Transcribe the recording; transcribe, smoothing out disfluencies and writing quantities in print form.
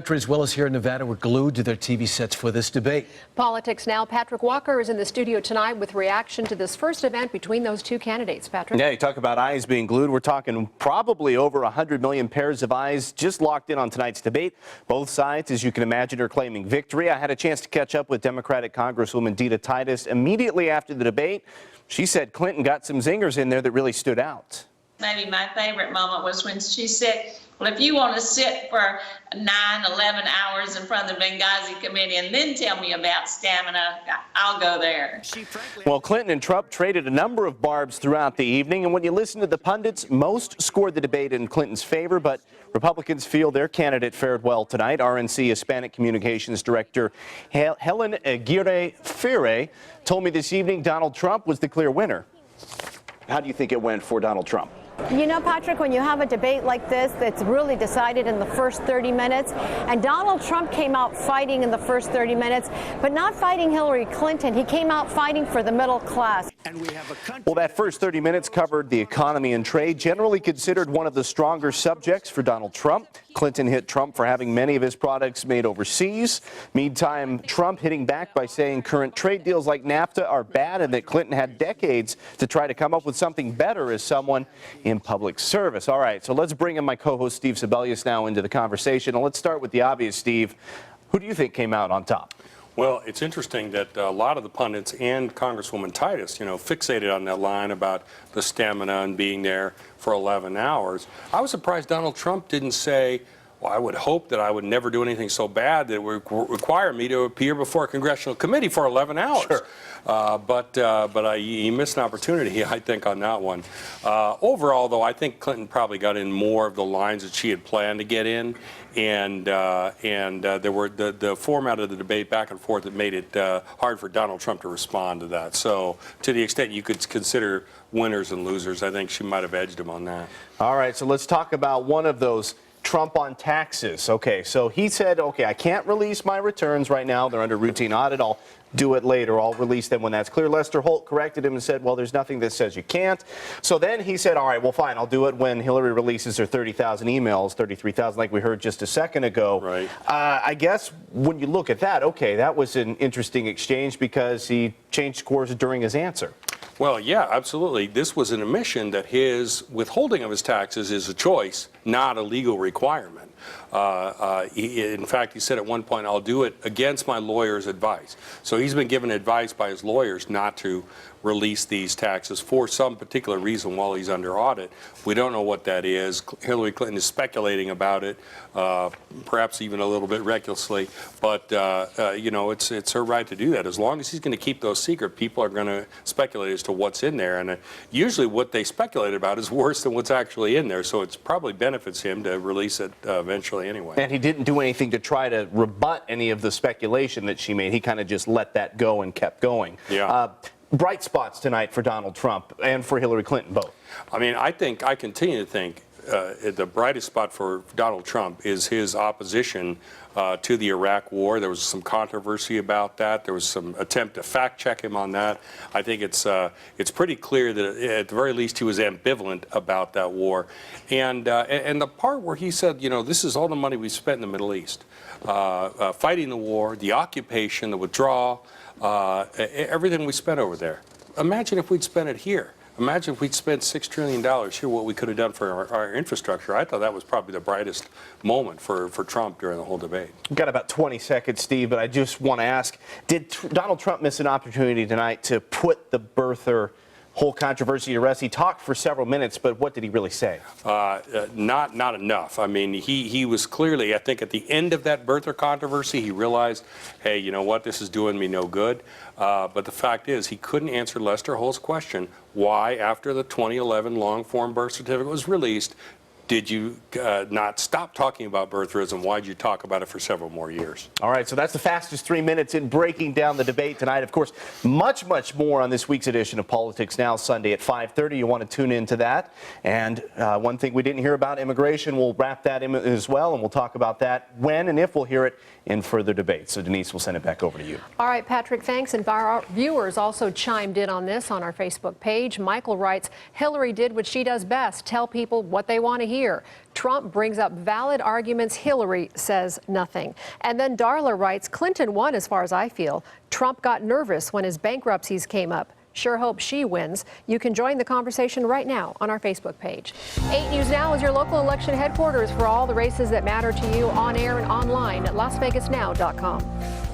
country, as well as here in Nevada, were glued to their TV sets for this debate. Politics Now. Patrick Walker is in the studio tonight with reaction to this first event between those two candidates. Patrick? Yeah, you talk about eyes being glued. We're talking probably over 100 million pairs of eyes just locked in on tonight's debate. Both sides, as you can imagine, are claiming victory. I had a chance to catch up with Democratic Congresswoman Dita Titus immediately after the debate. She said Clinton got some zingers in there that really stood out. Maybe my favorite moment was when she said, well, if you want to sit for 9, 11 hours in front of the Benghazi committee and then tell me about stamina, I'll go there. Well, Clinton and Trump traded a number of barbs throughout the evening, and when you listen to the pundits, most scored the debate in Clinton's favor, but Republicans feel their candidate fared well tonight. RNC Hispanic Communications Director Helen Aguirre-Ferre told me this evening Donald Trump was the clear winner. How do you think it went for Donald Trump? You know, Patrick, when you have a debate like this that's really decided in the first 30 minutes, and Donald Trump came out fighting in the first 30 minutes, but not fighting Hillary Clinton. He came out fighting for the middle class. Well, that first 30 minutes covered the economy and trade, generally considered one of the stronger subjects for Donald Trump. Clinton hit Trump for having many of his products made overseas. Meantime, Trump hitting back by saying current trade deals like NAFTA are bad and that Clinton had decades to try to come up with something better as someone in public service. All right, so let's bring in my co-host Steve Sebelius now into the conversation. And let's start with the obvious, Steve. Who do you think came out on top? Well, it's interesting that a lot of the pundits and Congresswoman Titus, fixated on that line about the stamina and being there for 11 hours. I was surprised Donald Trump didn't say, well, I would hope that I would never do anything so bad that it would require me to appear before a congressional committee for 11 hours. Sure. But he missed an opportunity, I think, on that one. Overall, though, I think Clinton probably got in more of the lines that she had planned to get in, and there were the format of the debate back and forth that made it hard for Donald Trump to respond to that. So, to the extent you could consider winners and losers, I think she might have edged him on that. All right, so let's talk about one of those. Trump on taxes. Okay, so he said, okay, I can't release my returns right now. They're under routine audit. I'll do it later. I'll release them when that's clear. Lester Holt corrected him and said, well, there's nothing that says you can't. So then he said, all right, well, fine, I'll do it when Hillary releases her 30,000 emails, 33,000 like we heard just a second ago. Right. I guess when you look at that, okay, that was an interesting exchange because he changed course during his answer. Well, yeah, absolutely. This was an admission that his withholding of his taxes is a choice, not a legal requirement. In fact, he said at one point, I'll do it against my lawyer's advice. So he's been given advice by his lawyers not to release these taxes for some particular reason while he's under audit. We don't know what that is. Hillary Clinton is speculating about it, perhaps even a little bit recklessly. But, it's her right to do that. As long as he's going to keep those secret, people are going to speculate as to what's in there. And usually what they speculate about is worse than what's actually in there. So it probably benefits him to release it eventually anyway. And he didn't do anything to try to rebut any of the speculation that she made. He kind of just let that go and kept going. Yeah. Bright spots tonight for Donald Trump and for Hillary Clinton, both. I mean, I continue to think the brightest spot for Donald Trump is his opposition to the Iraq war. There was some controversy about that. There was some attempt to fact check him on that. I think it's pretty clear that at the very least he was ambivalent about that war. And the part where he said, this is all the money we spent in the Middle East, fighting the war, the occupation, the withdrawal, everything we spent over there. Imagine if we'd spent it here. Imagine if we'd spent $6 trillion here, what we could have done for our infrastructure. I thought that was probably the brightest moment for Trump during the whole debate. We've got about 20 seconds, Steve, but I just want to ask, did Donald Trump miss an opportunity tonight to put the birther whole controversy to rest? He talked for several minutes, but what did he really say? Not enough. I mean, he was clearly, I think at the end of that birther controversy, he realized, hey, you know what, this is doing me no good. But the fact is, he couldn't answer Lester Holt's question, why, after the 2011 long-form birth certificate was released, did you not stop talking about birtherism? Why did you talk about it for several more years? All right, so that's the fastest 3 minutes in breaking down the debate tonight. Of course, much more on this week's edition of Politics Now, Sunday at 5:30. You want to tune into that. And one thing we didn't hear about immigration, we'll wrap that in as well, and we'll talk about that when and if we'll hear it in further debate. So, Denise, we'll send it back over to you. All right, Patrick, thanks. And our viewers also chimed in on this on our Facebook page. Michael writes, Hillary did what she does best, tell people what they want to hear. year. Trump brings up valid arguments. Hillary says nothing. And then Darla writes, Clinton won as far as I feel. Trump got nervous when his bankruptcies came up. Sure hope she wins. You can join the conversation right now on our Facebook page. 8 News Now is your local election headquarters for all the races that matter to you on air and online at LasVegasNow.com.